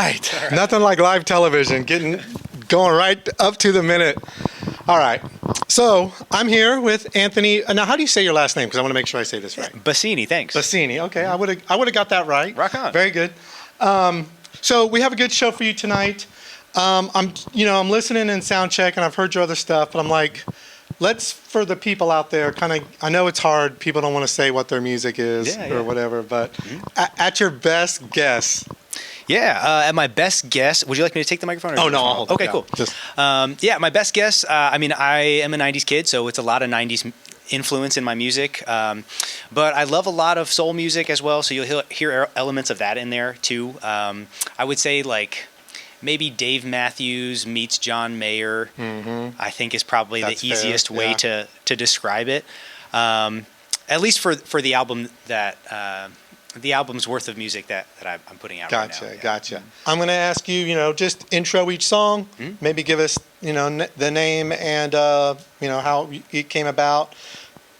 right. Nothing like live television, going right up to the minute. All right. So I'm here with Anthony. Now, how do you say your last name? Because I want to make sure I say this right. Basini, thanks. Basini. Okay, I would have got that right. Rock on. Very good. So we have a good show for you tonight. I'm listening in sound check, and I've heard your other stuff, but I'm like, let's, for the people out there, I know it's hard. People don't want to say what their music is or whatever, but at your best guess. Yeah, at my best guess, would you like me to take the microphone? Oh, no, I'll hold it. Okay, cool. My best guess, I am a 90s kid, so it's a lot of 90s influence in my music. But I love a lot of soul music as well, so you'll hear elements of that in there too. I would say maybe Dave Matthews meets John Mayer, I think is probably the easiest way to describe it. At least for the album the album's worth of music that I'm putting out right now. Gotcha. I'm going to ask you, just intro each song, maybe give us, the name and, how it came about.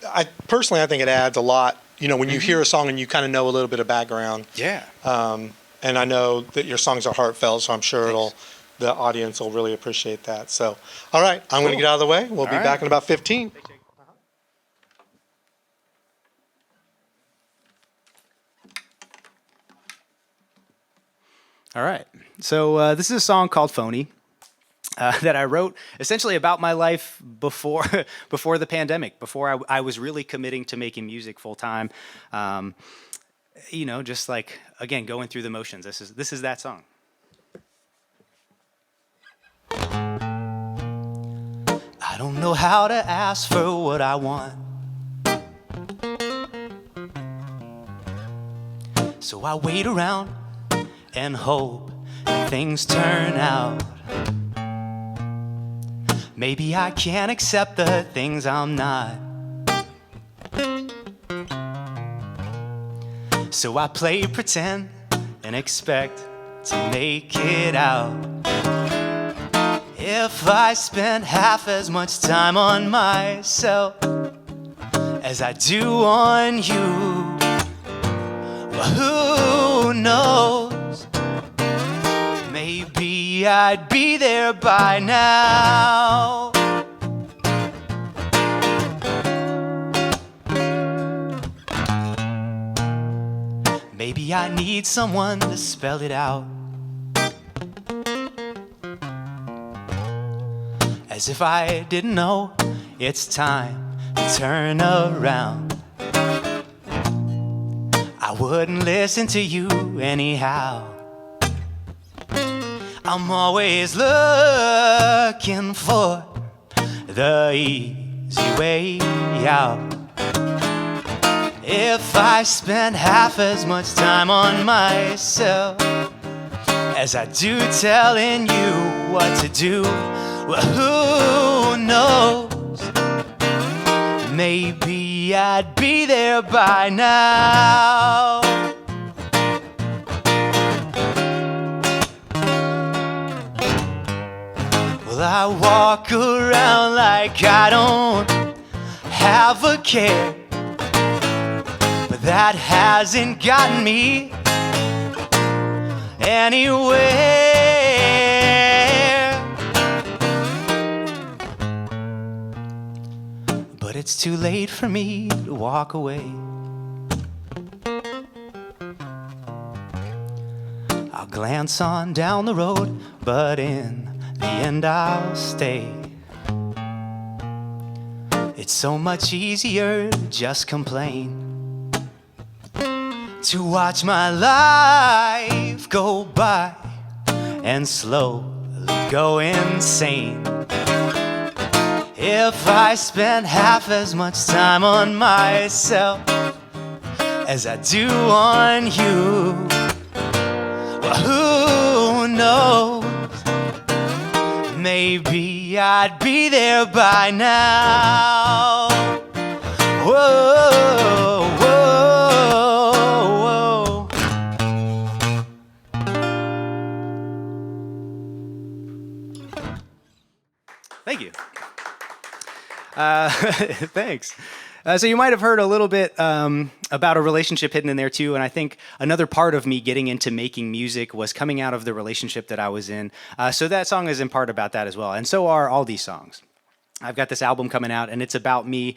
I think it adds a lot, when you hear a song and you kind of know a little bit of background. Yeah. And I know that your songs are heartfelt, so I'm sure the audience will really appreciate that. So, all right, I'm going to get out of the way. We'll be back in about 15. All right. So this is a song called Phony that I wrote essentially about my life before the pandemic, before I was really committing to making music full time. Just again, going through the motions. This is that song. I don't know how to ask for what I want, so I wait around and hope that things turn out. Maybe I can't accept the things I'm not, so I play pretend and expect to make it out. If I spent half as much time on myself as I do on you, well, who knows? Maybe I'd be there by now. Maybe I need someone to spell it out, as if I didn't know it's time to turn around. I wouldn't listen to you anyhow. I'm always looking for the easy way out. If I spent half as much time on myself as I do telling you what to do, well, who knows? Maybe I'd be there by now. Well, I walk around like I don't have a care, but that hasn't gotten me anywhere. But it's too late for me to walk away. I'll glance on down the road, but in the end I'll stay. It's so much easier to just complain, to watch my life go by and slowly go insane. If I spent half as much time on myself as I do on you, well, who knows? Maybe I'd be there by now. Whoa, whoa, whoa. Thank you. Thanks. So you might have heard a little bit about a relationship hidden in there too, and I think another part of me getting into making music was coming out of the relationship that I was in. So that song is in part about that as well, and so are all these songs. I've got this album coming out, and it's about me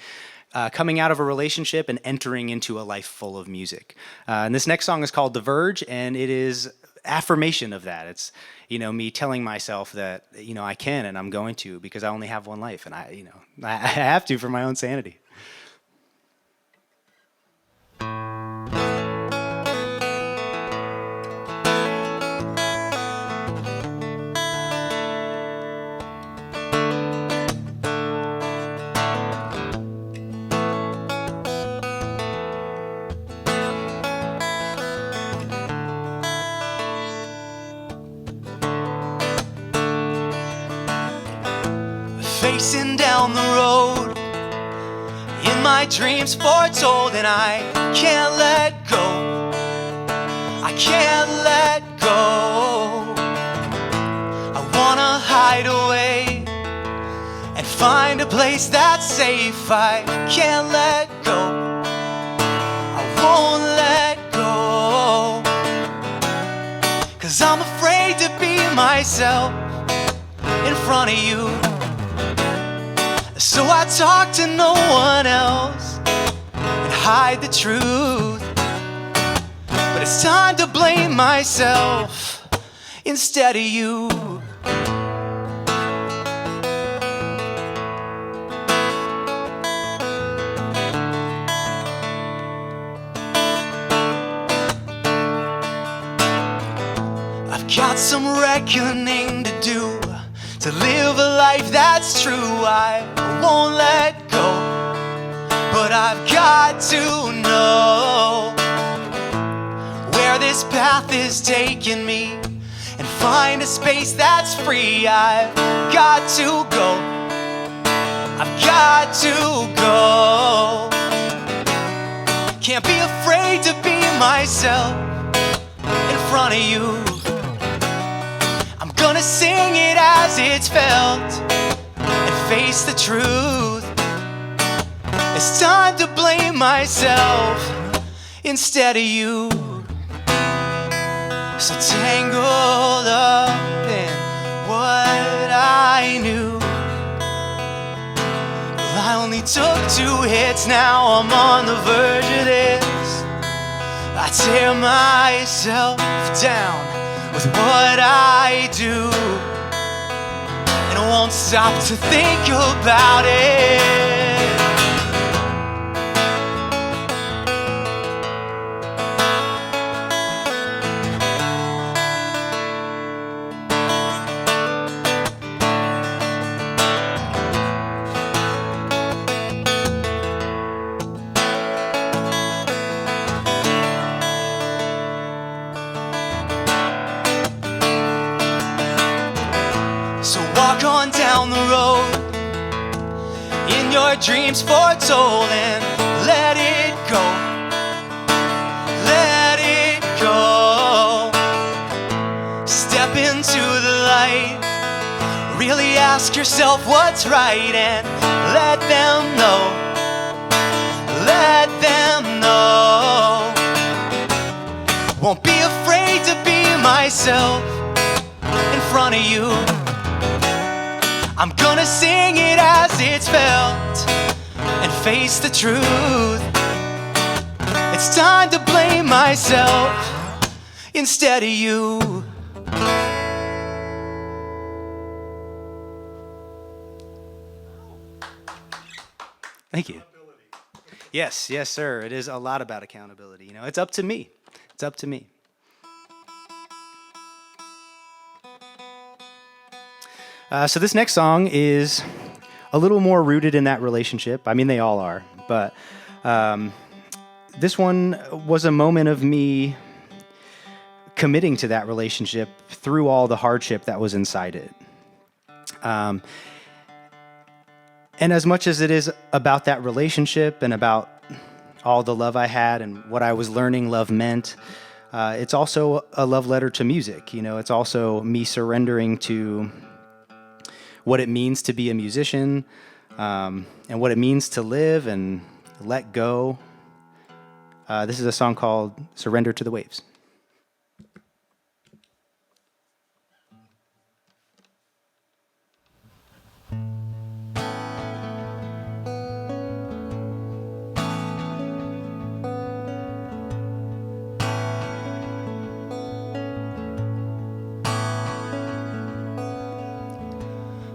coming out of a relationship and entering into a life full of music. And this next song is called Diverge, and it is affirmation of that. It's, me telling myself that, I can and I'm going to, because I only have one life, and I have to for my own sanity. Facing down the road, in my dreams foretold, and I can't let go. I can't let go. I wanna hide away and find a place that's safe. I can't let go. I won't let go. 'Cause I'm afraid to be myself in front of you. So I talk to no one else and hide the truth. But it's time to blame myself instead of you. I've got some reckoning to do, to live a life that's true. I won't let go, but I've got to know where this path is taking me and find a space that's free. I've got to go. I've got to go. Can't be afraid to be myself in front of you. I'm gonna sing it as it's felt and face the truth. It's time to blame myself instead of you. So tangled up in what I knew. Well, I only took 2 hits, now I'm on the verge of this. I tear myself down with what I do, and I won't stop to think about it. So walk on down the road, in your dreams foretold, and let it go. Let it go. Step into the light, really ask yourself what's right, and let them know. Let them know. Won't be afraid to be myself in front of you. I'm gonna sing it as it's felt and face the truth. It's time to blame myself instead of you. Thank you. Yes, yes, sir. It is a lot about accountability. It's up to me. It's up to me. So this next song is a little more rooted in that relationship. I mean, they all are, but this one was a moment of me committing to that relationship through all the hardship that was inside it. And as much as it is about that relationship and about all the love I had and what I was learning love meant, it's also a love letter to music. It's also me surrendering to what it means to be a musician, and what it means to live and Let Go. This is a song called Surrender to the Waves.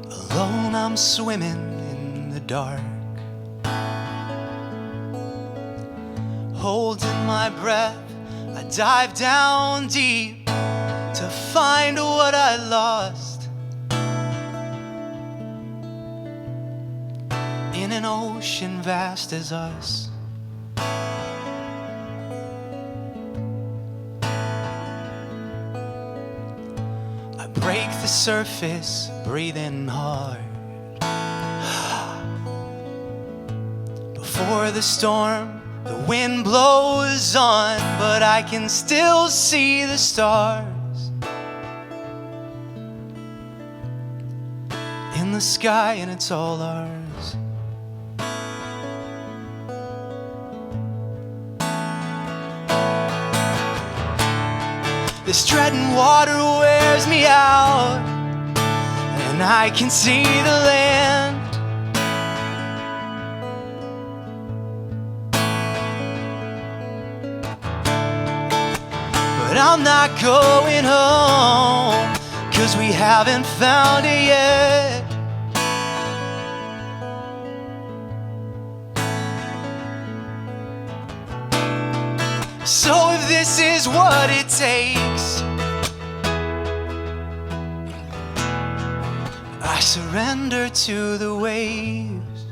Alone I'm swimming in the dark, holding my breath. I dive down deep to find what I lost in an ocean vast as us. I break the surface, breathing hard. Before the storm, the wind blows on, but I can still see the stars in the sky, and it's all ours. This dreading water wears me out, and I can see the land. But I'm not going home, 'cause we haven't found it yet. So if this is what it takes, I surrender to the waves.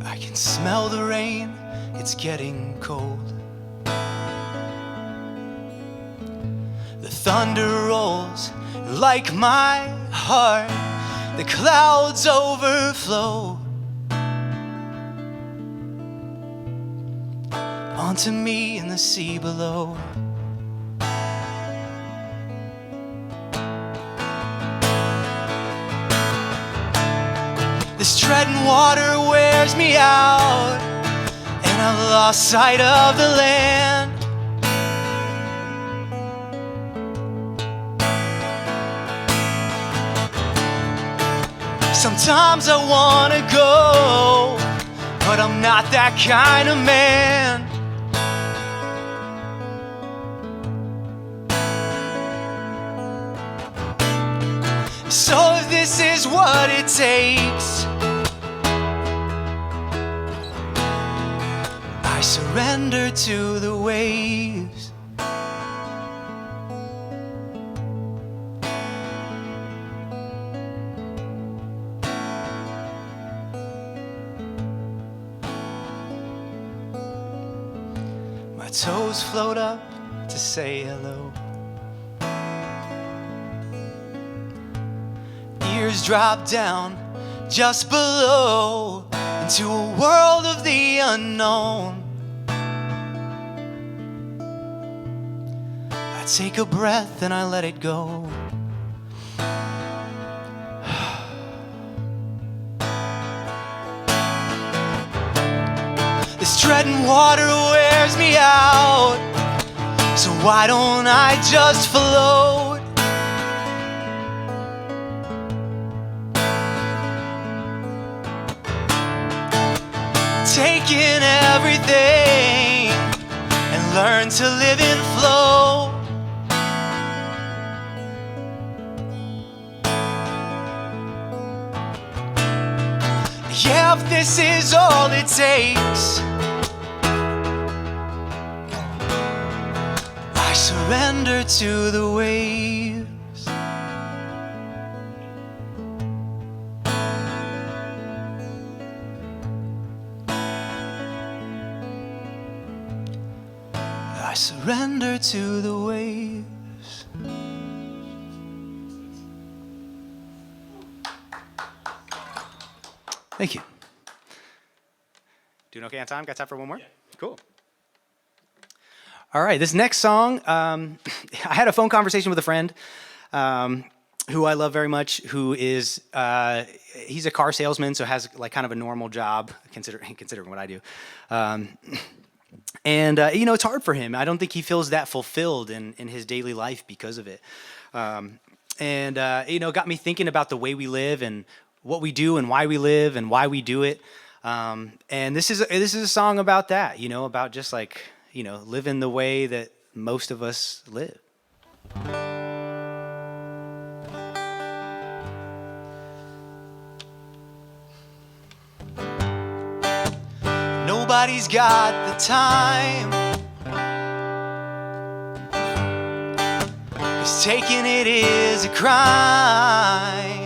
I can smell the rain, it's getting cold. The thunder rolls like my heart, the clouds overflow onto me in the sea below. This treading water wears me out, and I've lost sight of the land. Sometimes I wanna go, but I'm not that kind of man. So if this is what it takes, I surrender to the waves. My toes float up to say hello. Ears drop down just below into a world of the unknown. I take a breath and I let it go. This treading water wears me out, so why don't I just float? Take in everything and learn to live in flow. Yeah, if this is all it takes, I surrender to the waves. I surrender to the waves. Thank you. Doing okay on time? Got time for one more? Yeah. Cool. All right, this next song, I had a phone conversation with a friend who I love very much, who is, he's a car salesman, so has like kind of a normal job, considering what I do. You know, it's hard for him. I don't think he feels that fulfilled in his daily life because of it. You know, got me thinking about the way we live and what we do and why we live and why we do it. And this is a song about that, you know, about just like, you know, living the way that most of us live. Nobody's got the time, 'cause taking it is a crime.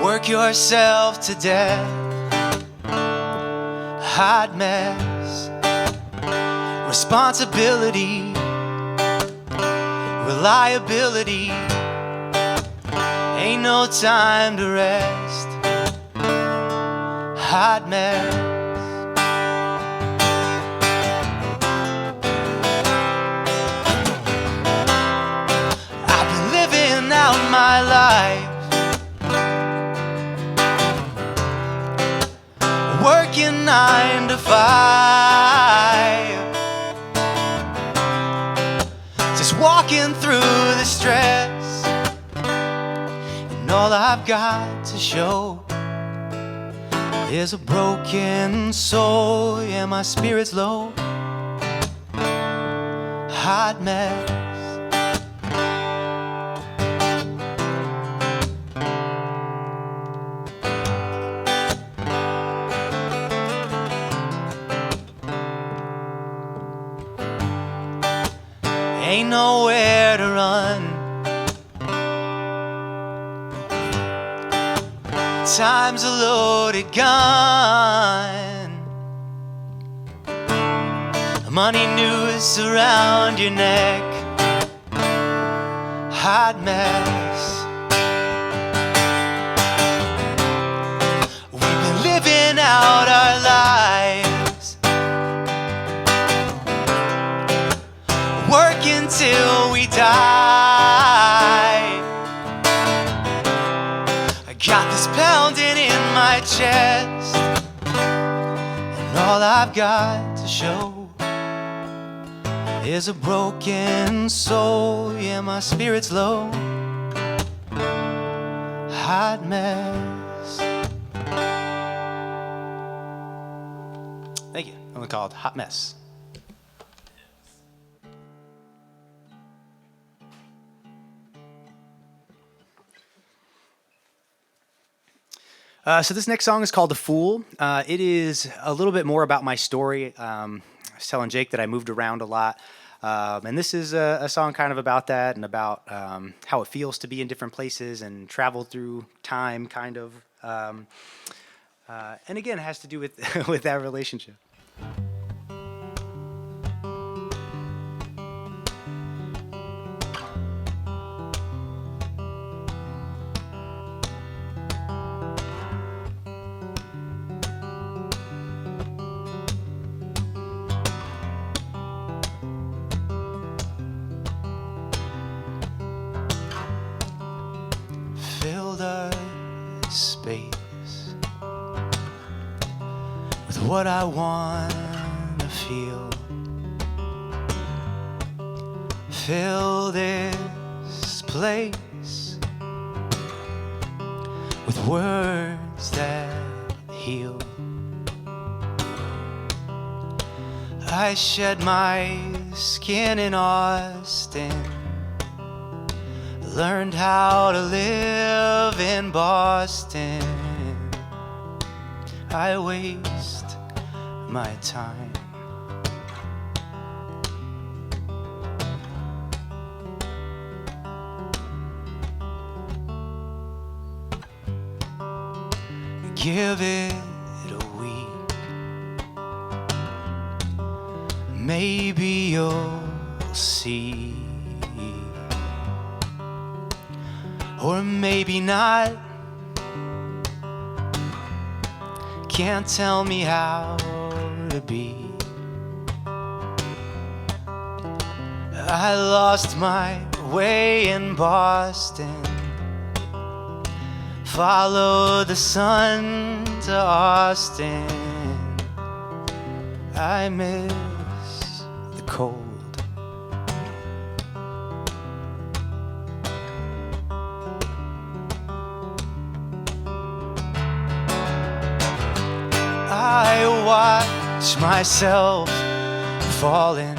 Work yourself to death, hot mess, responsibility, reliability, ain't no time to rest, hot mess. I've been living out my life, working 9 to 5, just walking through the stress, and all I've got to show is a broken soul. Yeah, my spirit's low, hot mess. Ain't nowhere to run, time's a loaded gun, money noose around your neck, hot mess. We've been living out our lives, working till we die. I got this pounding in my chest, and all I've got to show is a broken soul. Yeah, my spirit's low, hot mess. Thank you. I'm called Hot Mess. So this next song is called The Fool. It is a little bit more about my story. I was telling Jake that I moved around a lot. And this is a song kind of about that and about how it feels to be in different places and travel through time, kind of. And again, it has to do with, with that relationship. Fill the space with what I want to feel. Fill this place with words that heal. I shed my skin in Austin, learned how to live in Boston. I waste my time. Give it a week, maybe you'll see. Or maybe not. Can't tell me how to be. I lost my way in Boston, followed the sun to Austin. I miss the cold. I watch myself falling.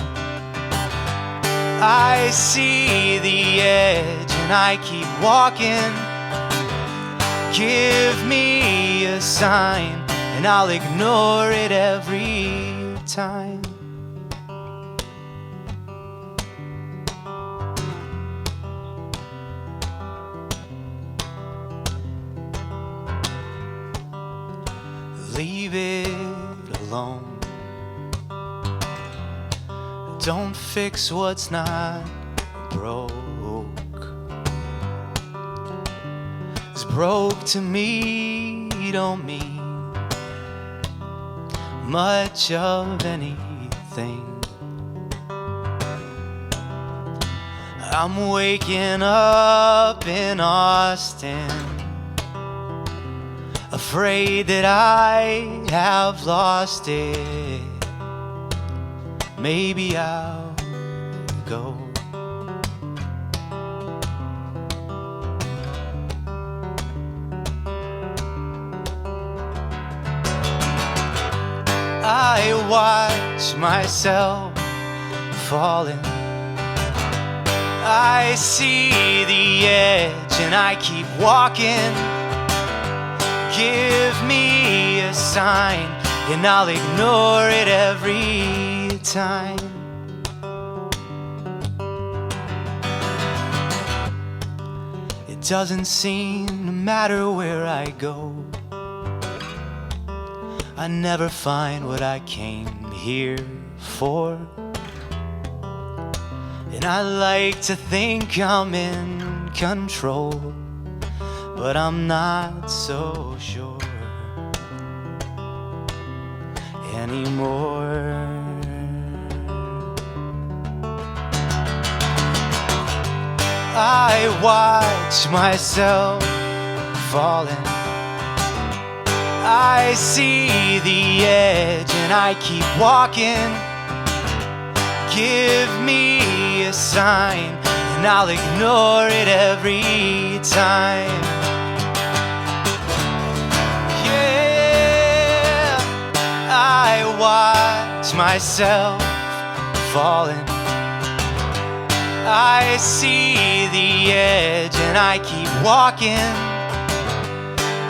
I see the edge and I keep walking. Give me a sign and I'll ignore it every time. Leave it alone. Don't fix what's not broke. 'Cause broke to me don't mean much of anything. I'm waking up in Austin, afraid that I have lost it. Maybe I'll go. I watch myself falling. I see the edge and I keep walking. Give me a sign and I'll ignore it every time. It doesn't seem to matter where I go. I never find what I came here for. And I like to think I'm in control, but I'm not so sure anymore. I watch myself falling. I see the edge and I keep walking. Give me a sign and I'll ignore it every time. Yeah, I watch myself falling. I see the edge and I keep walking.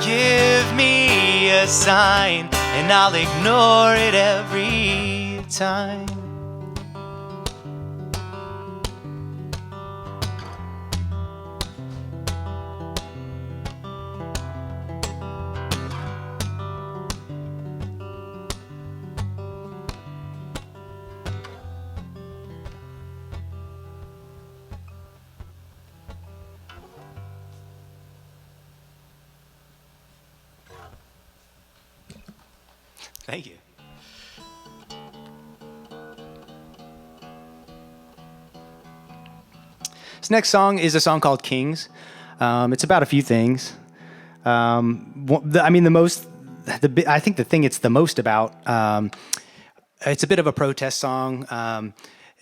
Give me a sign and I'll ignore it every time. Thank you. This next song is a song called Kings. It's about a few things. I think the thing it's the most about, it's a bit of a protest song. And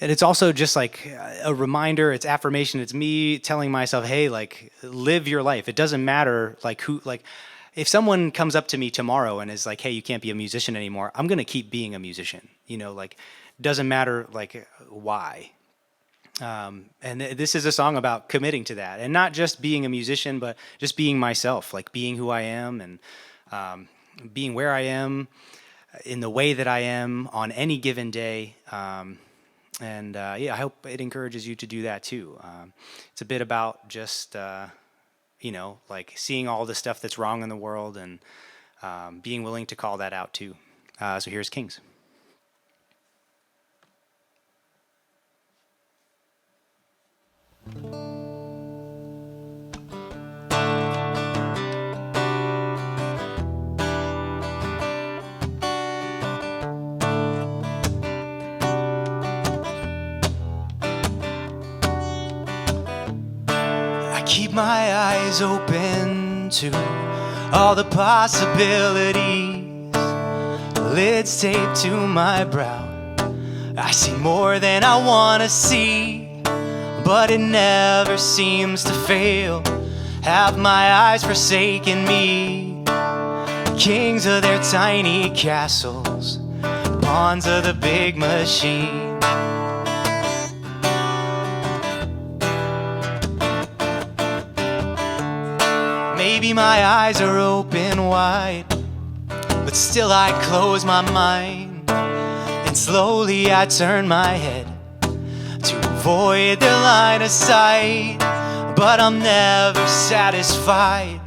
it's also just like a reminder, it's affirmation. It's me telling myself, hey, like, live your life. It doesn't matter like who, like, if someone comes up to me tomorrow and is like, hey, you can't be a musician anymore, I'm going to keep being a musician. You know, like, doesn't matter, like, why. And this is a song about committing to that. And not just being a musician, but just being myself, like being who I am and being where I am in the way that I am on any given day. I hope it encourages you to do that too. It's a bit about just... like seeing all the stuff that's wrong in the world and being willing to call that out too. So here's Kings. my eyes open to all the possibilities. Lids taped to my brow. I see more than I want to see, but it never seems to fail. Have my eyes forsaken me? Kings of their tiny castles, pawns of the big machine. Maybe my eyes are open wide, but still I close my mind, and slowly I turn my head to avoid their line of sight. But I'm never satisfied.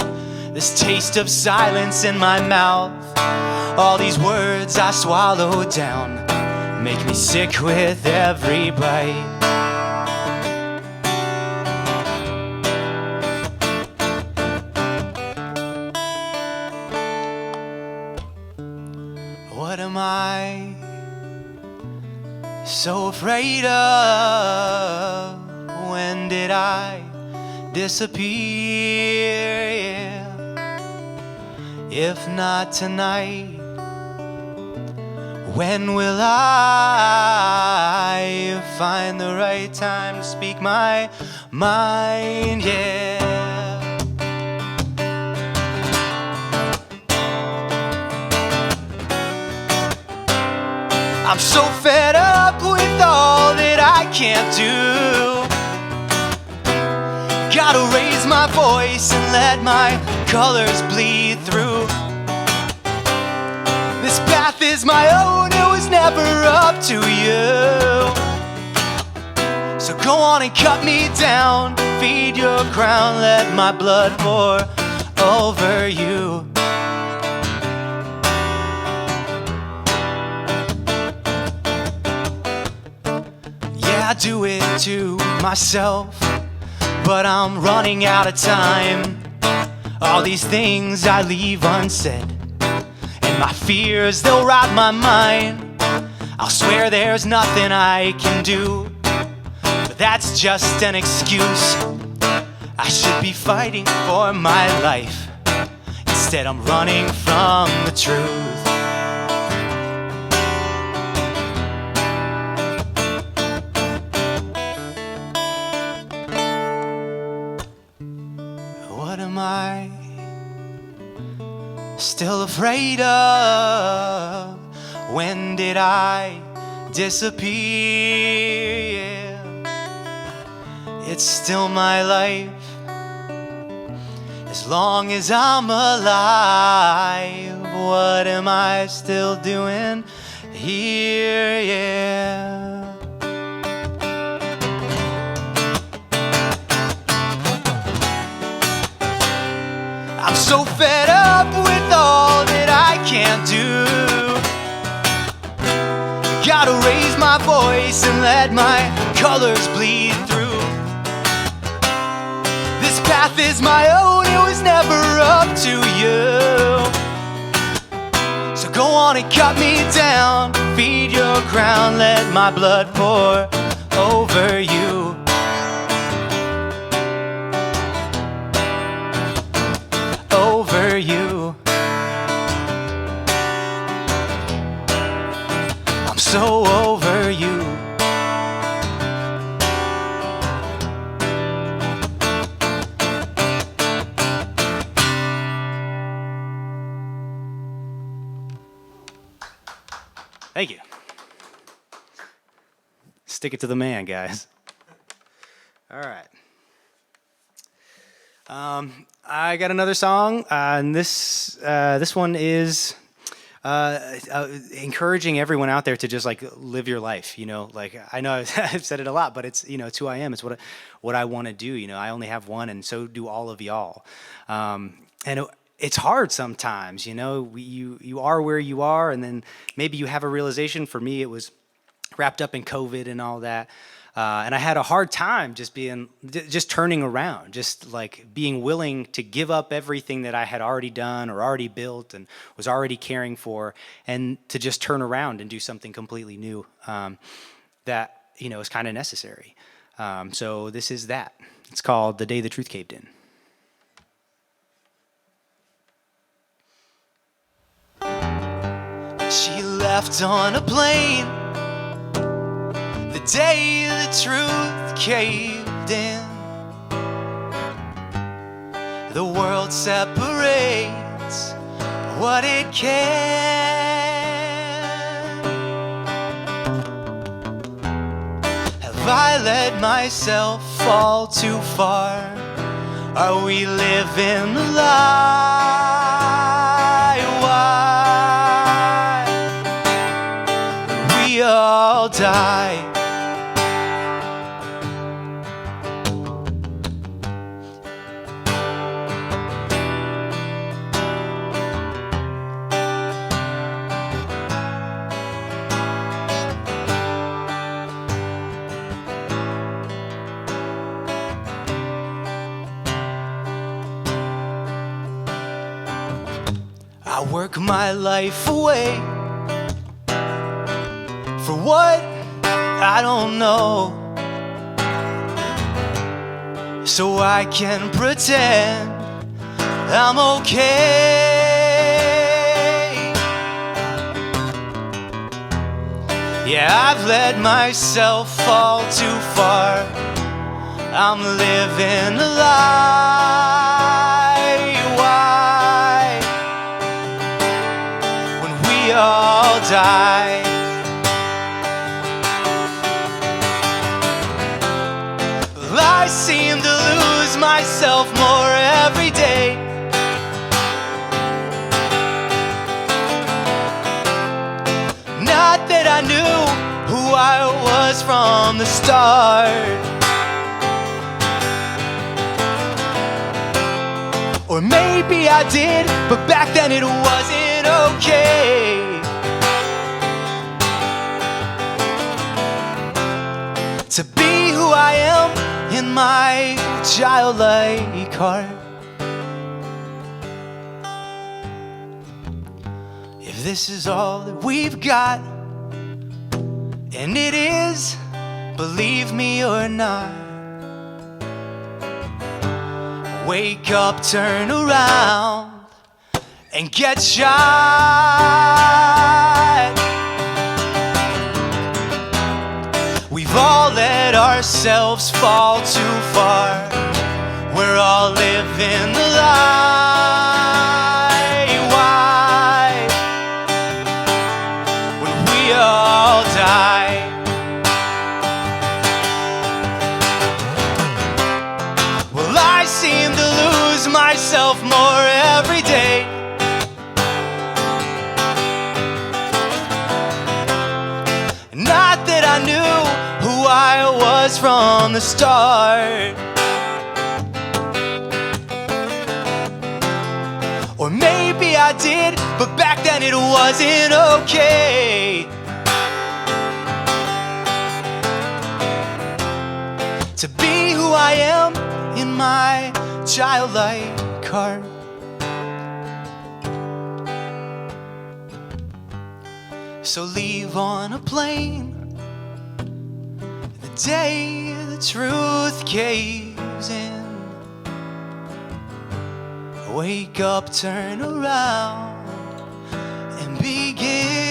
This taste of silence in my mouth, all these words I swallow down, make me sick with every bite. What am I so afraid of? When did I disappear? Yeah. If not tonight, when will I find the right time to speak my mind? Yeah. I'm so fed up with all that I can't do. Gotta raise my voice and let my colors bleed through. This path is my own, it was never up to you. So go on and cut me down, feed your crown, let my blood pour over you. I do it to myself, but I'm running out of time. All these things I leave unsaid, and my fears, they'll rot my mind. I'll swear there's nothing I can do, but that's just an excuse. I should be fighting for my life. Instead I'm running from the truth. What am I still afraid of? When did I disappear? Yeah. It's still my life, as long as I'm alive. What am I still doing here? Yeah. I'm so fed up with all that I can't do. Gotta raise my voice and let my colors bleed through. This path is my own, it was never up to you. So go on and cut me down, feed your crown, let my blood pour over you. Over you. I'm so over you. Thank you. Stick it to the man, guys. All right. I got another song, and this one is encouraging everyone out there to just like live your life. You know, like I know I've said it a lot, but it's, you know, it's who I am. It's what I want to do. You know, I only have one, and so do all of y'all. And it's hard sometimes. You know, you are where you are, and then maybe you have a realization. For me, it was wrapped up in COVID and all that. And I had a hard time just turning around, just like being willing to give up everything that I had already done or already built and was already caring for, and to just turn around and do something completely new that, you know, is kind of necessary. So this is that. It's called The Day the Truth Caved In. left on a plane the day the truth caved in. The world separates what it can. Have I let myself fall too far? Are we living the lie? Why? We all die. I work my life away for what? I don't know. So I can pretend I'm okay. Yeah, I've let myself fall too far. I'm living a lie. Why? We all die. Well, I seem to lose myself more every day. Not that I knew who I was from the start. Or maybe I did, but back then it wasn't okay. To be who I am in my childlike heart. If this is all that we've got, and it is, believe me or not, wake up, turn around, and get shot. We've all let ourselves fall too far. We're all living the lie. Why? When we all die. Well, I seem to lose myself more every day. Not that I knew who I was from the start. Or maybe I did, but back then it wasn't okay. To be who I am in my childlike heart. So leave on a plane the day the truth caves in. Wake up, turn around, and begin.